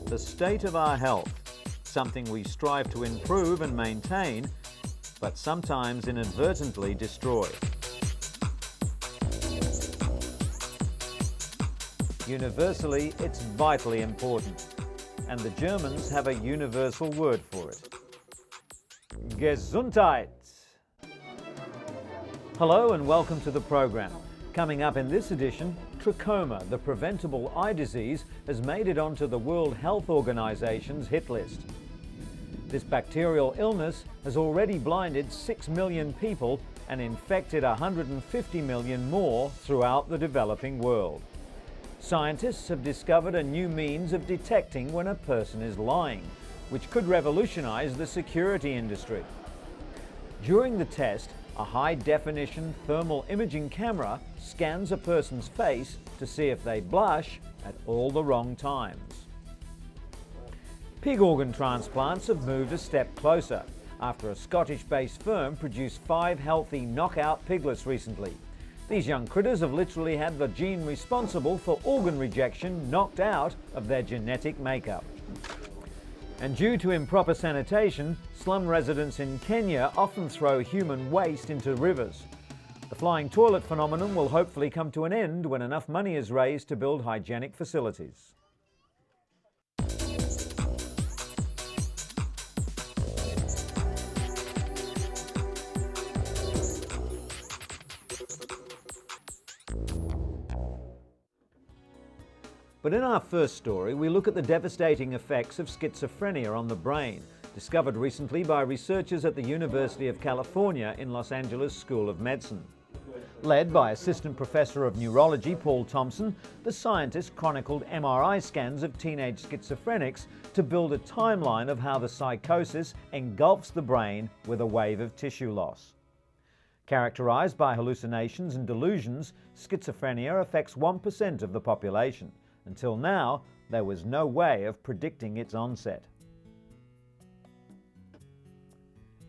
The state of our health, something we strive to improve and maintain, but sometimes inadvertently destroy. Universally, it's vitally important, and the Germans have a universal word for it. Gesundheit! Hello and welcome to the program. Coming up in this edition, trachoma, the preventable eye disease, has made it onto the World Health Organization's hit list. This bacterial illness has already blinded 6 million people and infected 150 million more throughout the developing world. Scientists have discovered a new means of detecting when a person is lying, which could revolutionize the security industry. During the test, a high-definition thermal imaging camera scans a person's face to see if they blush at all the wrong times. Pig organ transplants have moved a step closer after a Scottish-based firm produced 5 healthy knockout piglets recently. These young critters have literally had the gene responsible for organ rejection knocked out of their genetic makeup. And due to improper sanitation, slum residents in Kenya often throw human waste into rivers. The flying toilet phenomenon will hopefully come to an end when enough money is raised to build hygienic facilities. But in our first story, we look at the devastating effects of schizophrenia on the brain, discovered recently by researchers at the University of California in Los Angeles School of Medicine. Led by Assistant Professor of Neurology Paul Thompson, the scientists chronicled MRI scans of teenage schizophrenics to build a timeline of how the psychosis engulfs the brain with a wave of tissue loss. Characterized by hallucinations and delusions, schizophrenia affects 1% of the population. Until now, there was no way of predicting its onset.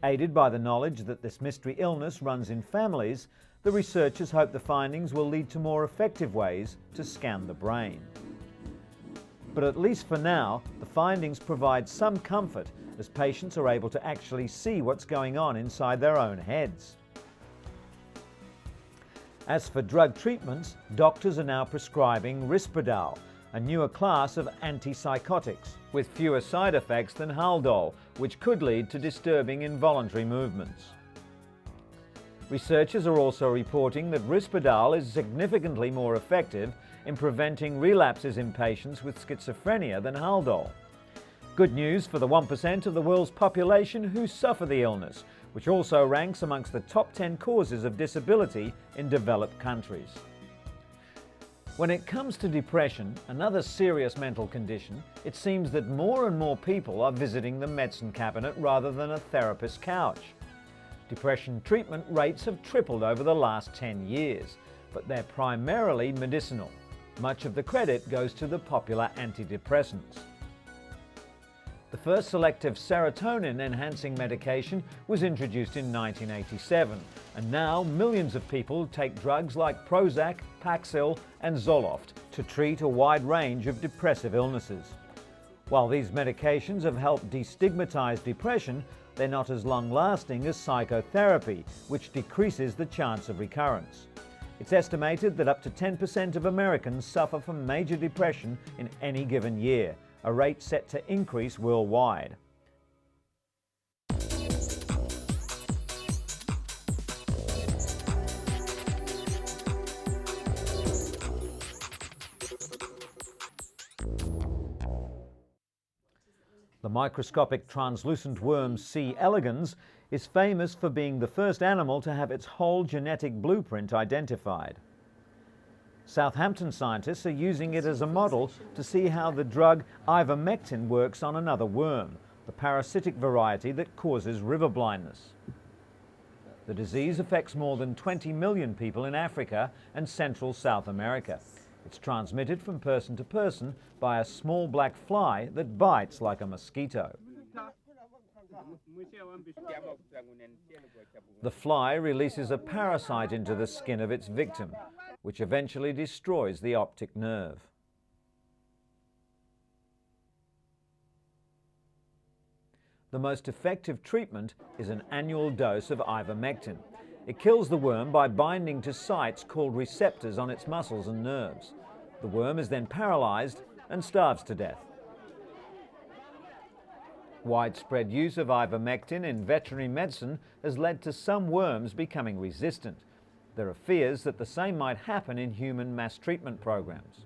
Aided by the knowledge that this mystery illness runs in families, the researchers hope the findings will lead to more effective ways to scan the brain. But at least for now, the findings provide some comfort as patients are able to actually see what's going on inside their own heads. As for drug treatments, doctors are now prescribing Risperdal, a newer class of antipsychotics, with fewer side effects than Haldol, which could lead to disturbing involuntary movements. Researchers are also reporting that Risperdal is significantly more effective in preventing relapses in patients with schizophrenia than Haldol. Good news for the 1% of the world's population who suffer the illness, which also ranks amongst the top 10 causes of disability in developed countries. When it comes to depression, another serious mental condition, it seems that more and more people are visiting the medicine cabinet rather than a therapist's couch. Depression treatment rates have tripled over the last 10 years, but they're primarily medicinal. Much of the credit goes to the popular antidepressants. The first selective serotonin-enhancing medication was introduced in 1987, and now millions of people take drugs like Prozac, Paxil and Zoloft to treat a wide range of depressive illnesses. While these medications have helped destigmatize depression, they're not as long-lasting as psychotherapy, which decreases the chance of recurrence. It's estimated that up to 10% of Americans suffer from major depression in any given year, a rate set to increase worldwide. The microscopic translucent worm C. elegans is famous for being the first animal to have its whole genetic blueprint identified. Southampton scientists are using it as a model to see how the drug ivermectin works on another worm, the parasitic variety that causes river blindness. The disease affects more than 20 million people in Africa and Central South America. It's transmitted from person to person by a small black fly that bites like a mosquito. The fly releases a parasite into the skin of its victim, which eventually destroys the optic nerve. The most effective treatment is an annual dose of ivermectin. It kills the worm by binding to sites called receptors on its muscles and nerves. The worm is then paralyzed and starves to death. Widespread use of ivermectin in veterinary medicine has led to some worms becoming resistant. There are fears that the same might happen in human mass treatment programs.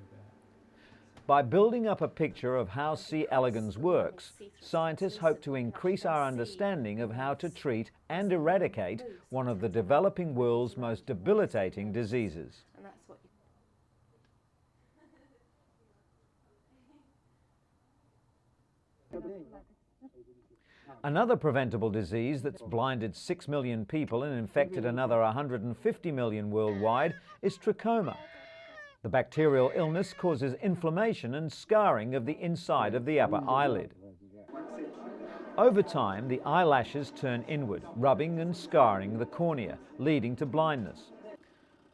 By building up a picture of how C. elegans works, scientists hope to increase our understanding of how to treat and eradicate one of the developing world's most debilitating diseases. Another preventable disease that's blinded 6 million people and infected another 150 million worldwide is trachoma. The bacterial illness causes inflammation and scarring of the inside of the upper eyelid. Over time, the eyelashes turn inward, rubbing and scarring the cornea, leading to blindness.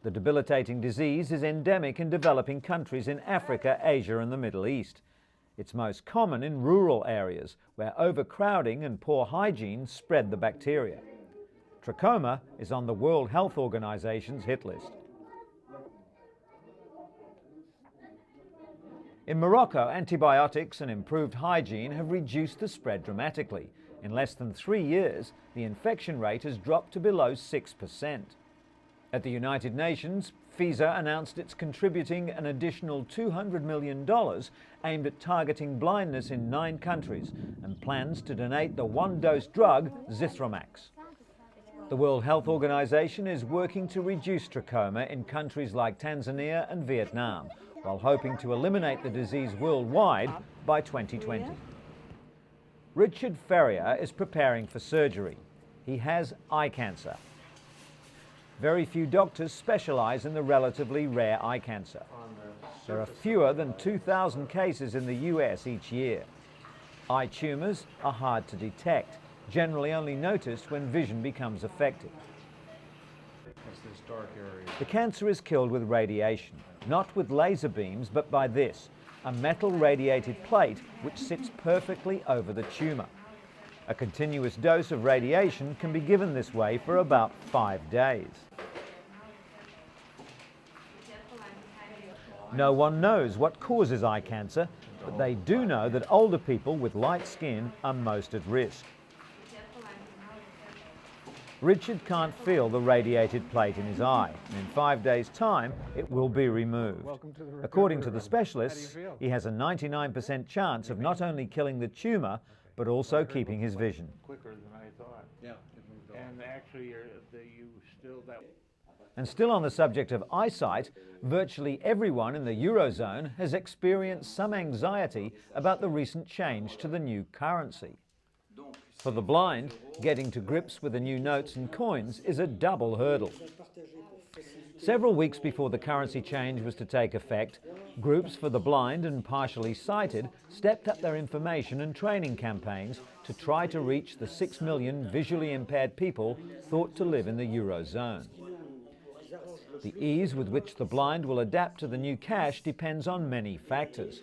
The debilitating disease is endemic in developing countries in Africa, Asia, and the Middle East. It's most common in rural areas where overcrowding and poor hygiene spread the bacteria. Trachoma is on the World Health Organization's hit list. In Morocco, antibiotics and improved hygiene have reduced the spread dramatically. In less than 3 years, the infection rate has dropped to below 6%. At the United Nations, FISA announced it's contributing an additional $200 million aimed at targeting blindness in 9 countries and plans to donate the one-dose drug Zithromax. The World Health Organization is working to reduce trachoma in countries like Tanzania and Vietnam, while hoping to eliminate the disease worldwide by 2020. Richard Ferrier is preparing for surgery. He has eye cancer. Very few doctors specialize in the relatively rare eye cancer. There are fewer than 2,000 cases in the US each year. Eye tumors are hard to detect, generally only noticed when vision becomes affected. The cancer is killed with radiation, not with laser beams, but by this, a metal radiated plate which sits perfectly over the tumor. A continuous dose of radiation can be given this way for about 5 days. No one knows what causes eye cancer, but they do know that older people with light skin are most at risk. Richard can't feel the radiated plate in his eye, and in 5 days' time it will be removed. According to the specialists, he has a 99% chance of not only killing the tumour, but also keeping his vision. Quicker than I thought. Yeah, and actually, And still on the subject of eyesight, virtually everyone in the Eurozone has experienced some anxiety about the recent change to the new currency. For the blind, getting to grips with the new notes and coins is a double hurdle. Several weeks before the currency change was to take effect, groups for the blind and partially sighted stepped up their information and training campaigns to try to reach the 6 million visually impaired people thought to live in the Eurozone. The ease with which the blind will adapt to the new cash depends on many factors: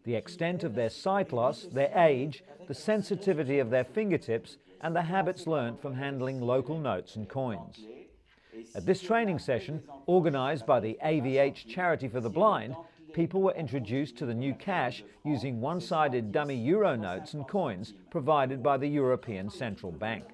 the extent of their sight loss, their age, the sensitivity of their fingertips, and the habits learnt from handling local notes and coins. At this training session, organised by the AVH Charity for the Blind, people were introduced to the new cash using one-sided dummy euro notes and coins provided by the European Central Bank.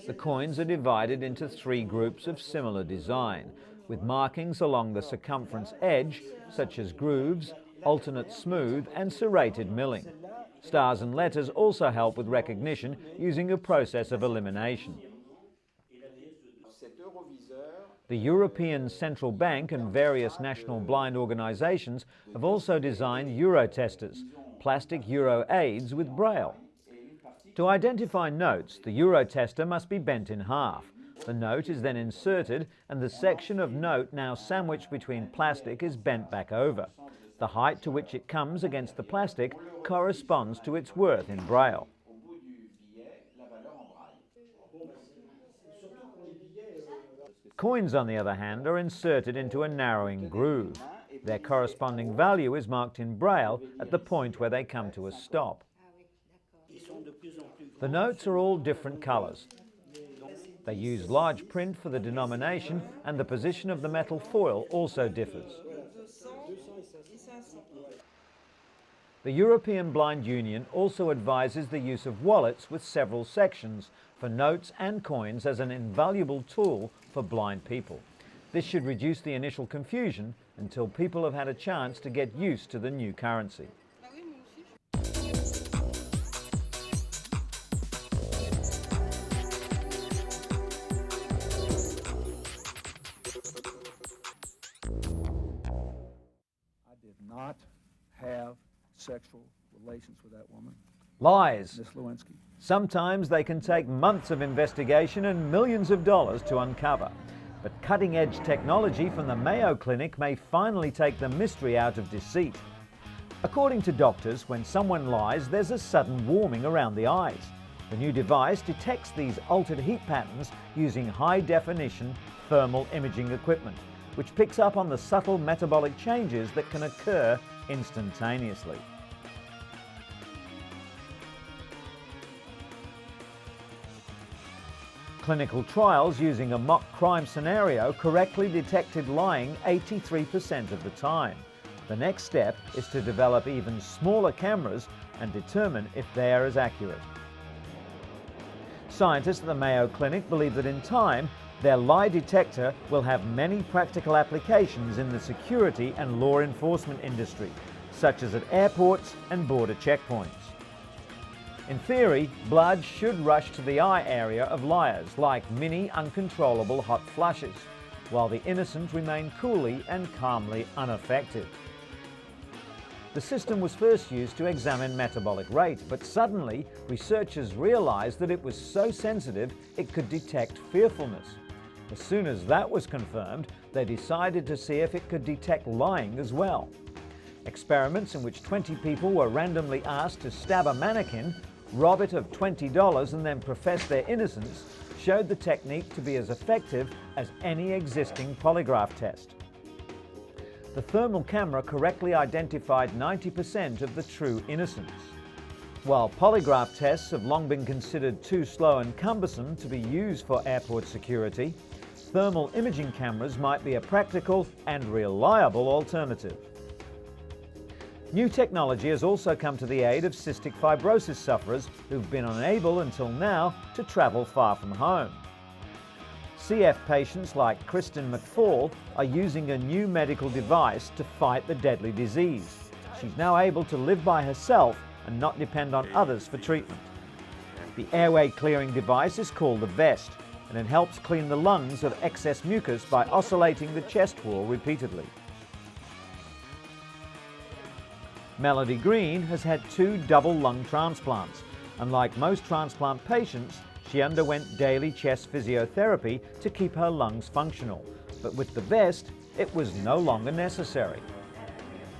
The coins are divided into 3 groups of similar design, with markings along the circumference edge, such as grooves, alternate smooth and serrated milling. Stars and letters also help with recognition using a process of elimination. The European Central Bank and various national blind organisations have also designed euro testers, plastic euro aids with braille. To identify notes, the euro tester must be bent in half. The note is then inserted and the section of note now sandwiched between plastic is bent back over. The height to which it comes against the plastic corresponds to its worth in Braille. Coins, on the other hand, are inserted into a narrowing groove. Their corresponding value is marked in Braille at the point where they come to a stop. The notes are all different colours. They use large print for the denomination, and the position of the metal foil also differs. The European Blind Union also advises the use of wallets with several sections for notes and coins as an invaluable tool for blind people. This should reduce the initial confusion until people have had a chance to get used to the new currency. I did not have sexual relations with that woman. Lies. Miss Lewinsky. Sometimes they can take months of investigation and millions of dollars to uncover. But cutting-edge technology from the Mayo Clinic may finally take the mystery out of deceit. According to doctors, when someone lies, there's a sudden warming around the eyes. The new device detects these altered heat patterns using high-definition thermal imaging equipment, which picks up on the subtle metabolic changes that can occur instantaneously. Clinical trials using a mock crime scenario correctly detected lying 83% of the time. The next step is to develop even smaller cameras and determine if they are as accurate. Scientists at the Mayo Clinic believe that in time, their lie detector will have many practical applications in the security and law enforcement industry, such as at airports and border checkpoints. In theory, blood should rush to the eye area of liars like mini uncontrollable hot flushes, while the innocent remain coolly and calmly unaffected. The system was first used to examine metabolic rate, but suddenly researchers realized that it was so sensitive it could detect fearfulness. As soon as that was confirmed, they decided to see if it could detect lying as well. Experiments in which 20 people were randomly asked to stab a mannequin, rob it of $20 and then profess their innocence showed the technique to be as effective as any existing polygraph test. The thermal camera correctly identified 90% of the true innocents. While polygraph tests have long been considered too slow and cumbersome to be used for airport security, thermal imaging cameras might be a practical and reliable alternative. New technology has also come to the aid of cystic fibrosis sufferers who've been unable until now to travel far from home. CF patients like Kristen McFall are using a new medical device to fight the deadly disease. She's now able to live by herself and not depend on others for treatment. The airway clearing device is called the vest, and it helps clean the lungs of excess mucus by oscillating the chest wall repeatedly. Melody Green has had 2 double lung transplants. Unlike most transplant patients, she underwent daily chest physiotherapy to keep her lungs functional, but with the vest, it was no longer necessary.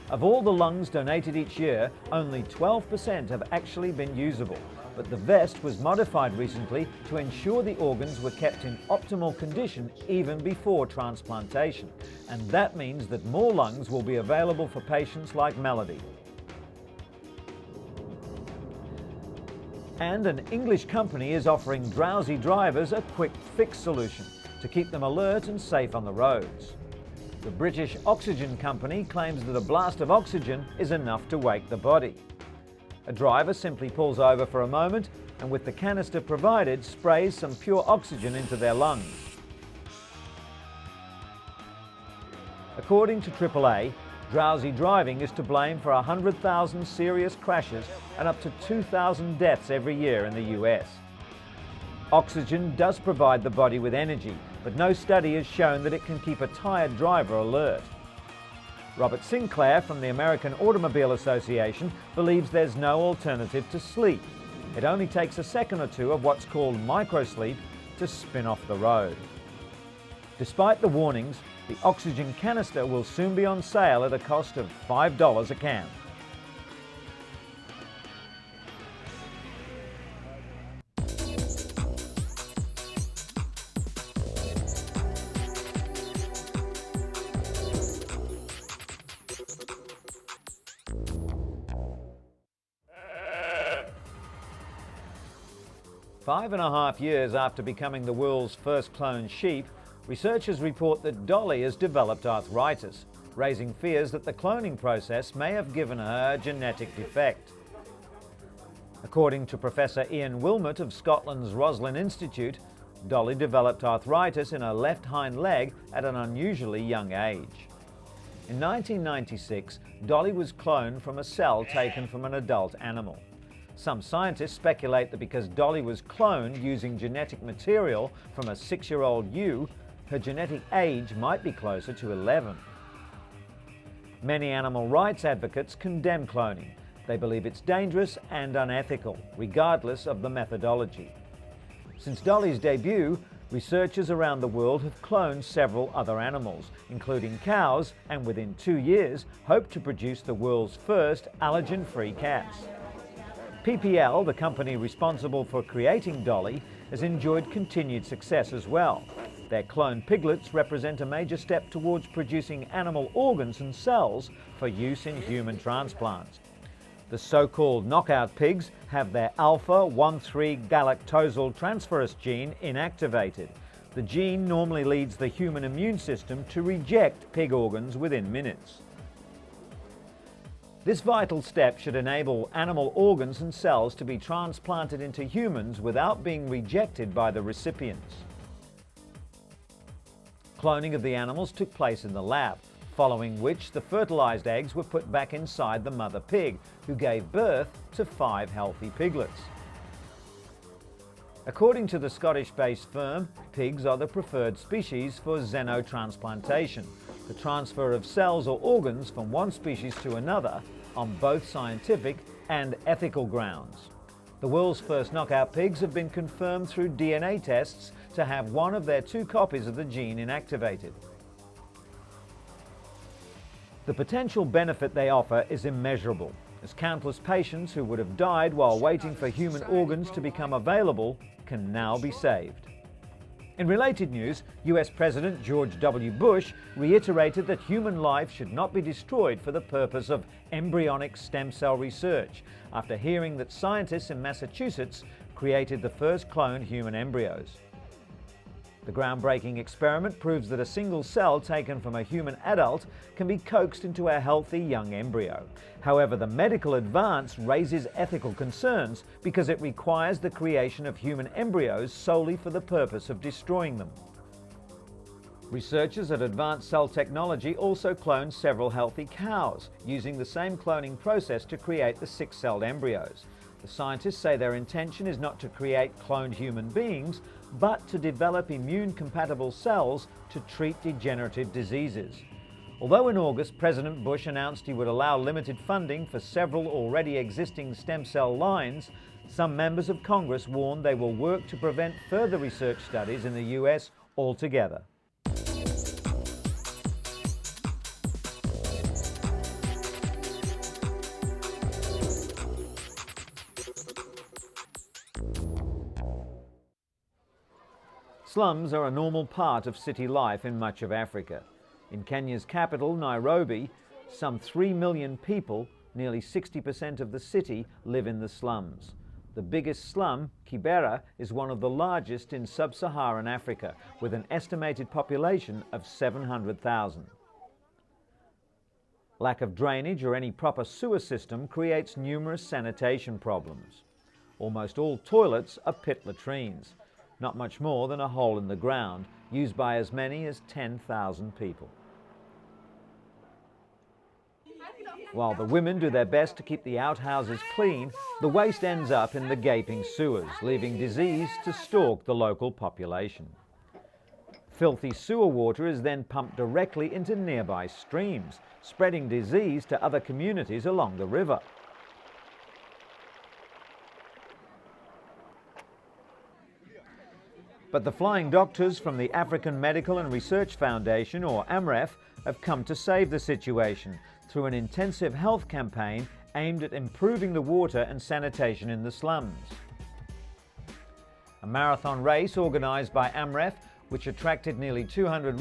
Of all the lungs donated each year, only 12% have actually been usable, but the vest was modified recently to ensure the organs were kept in optimal condition even before transplantation, and that means that more lungs will be available for patients like Melody. And an English company is offering drowsy drivers a quick fix solution to keep them alert and safe on the roads. The British Oxygen Company claims that a blast of oxygen is enough to wake the body. A driver simply pulls over for a moment and with the canister provided sprays some pure oxygen into their lungs. According to AAA, drowsy driving is to blame for 100,000 serious crashes and up to 2,000 deaths every year in the US. Oxygen does provide the body with energy, but no study has shown that it can keep a tired driver alert. Robert Sinclair from the American Automobile Association believes there's no alternative to sleep. It only takes a second or two of what's called microsleep to spin off the road. Despite the warnings, the oxygen canister will soon be on sale at a cost of $5 a can. Five and a half years after becoming the world's first cloned sheep, researchers report that Dolly has developed arthritis, raising fears that the cloning process may have given her a genetic defect. According to Professor Ian Wilmot of Scotland's Roslin Institute, Dolly developed arthritis in her left hind leg at an unusually young age. In 1996, Dolly was cloned from a cell taken from an adult animal. Some scientists speculate that because Dolly was cloned using genetic material from a 6-year-old ewe, her genetic age might be closer to 11. Many animal rights advocates condemn cloning. They believe it's dangerous and unethical, regardless of the methodology. Since Dolly's debut, researchers around the world have cloned several other animals, including cows, and within 2 years hope to produce the world's first allergen-free cats. PPL, the company responsible for creating Dolly, has enjoyed continued success as well. Their cloned piglets represent a major step towards producing animal organs and cells for use in human transplants. The so-called knockout pigs have their alpha-1,3-galactosyl-transferase gene inactivated. The gene normally leads the human immune system to reject pig organs within minutes. This vital step should enable animal organs and cells to be transplanted into humans without being rejected by the recipients. Cloning of the animals took place in the lab, following which the fertilized eggs were put back inside the mother pig, who gave birth to 5 healthy piglets. According to the Scottish-based firm, pigs are the preferred species for xenotransplantation, the transfer of cells or organs from one species to another on both scientific and ethical grounds. The world's first knockout pigs have been confirmed through DNA tests to have one of their 2 copies of the gene inactivated. The potential benefit they offer is immeasurable, as countless patients who would have died while waiting for human organs to become available can now be saved. In related news, US President George W. Bush reiterated that human life should not be destroyed for the purpose of embryonic stem cell research, after hearing that scientists in Massachusetts created the first cloned human embryos. The groundbreaking experiment proves that a single cell taken from a human adult can be coaxed into a healthy young embryo. However, the medical advance raises ethical concerns because it requires the creation of human embryos solely for the purpose of destroying them. Researchers at Advanced Cell Technology also cloned several healthy cows, using the same cloning process to create the 6-celled embryos. The scientists say their intention is not to create cloned human beings, but to develop immune-compatible cells to treat degenerative diseases. Although in August, President Bush announced he would allow limited funding for several already existing stem cell lines, some members of Congress warned they will work to prevent further research studies in the US altogether. Slums are a normal part of city life in much of Africa. In Kenya's capital, Nairobi, some 3 million people, nearly 60% of the city, live in the slums. The biggest slum, Kibera, is one of the largest in sub-Saharan Africa, with an estimated population of 700,000. Lack of drainage or any proper sewer system creates numerous sanitation problems. Almost all toilets are pit latrines, not much more than a hole in the ground, used by as many as 10,000 people. While the women do their best to keep the outhouses clean, the waste ends up in the gaping sewers, leaving disease to stalk the local population. Filthy sewer water is then pumped directly into nearby streams, spreading disease to other communities along the river. But the flying doctors from the African Medical and Research Foundation, or AMREF, have come to save the situation through an intensive health campaign aimed at improving the water and sanitation in the slums. A marathon race organised by AMREF, which attracted nearly 200 runners,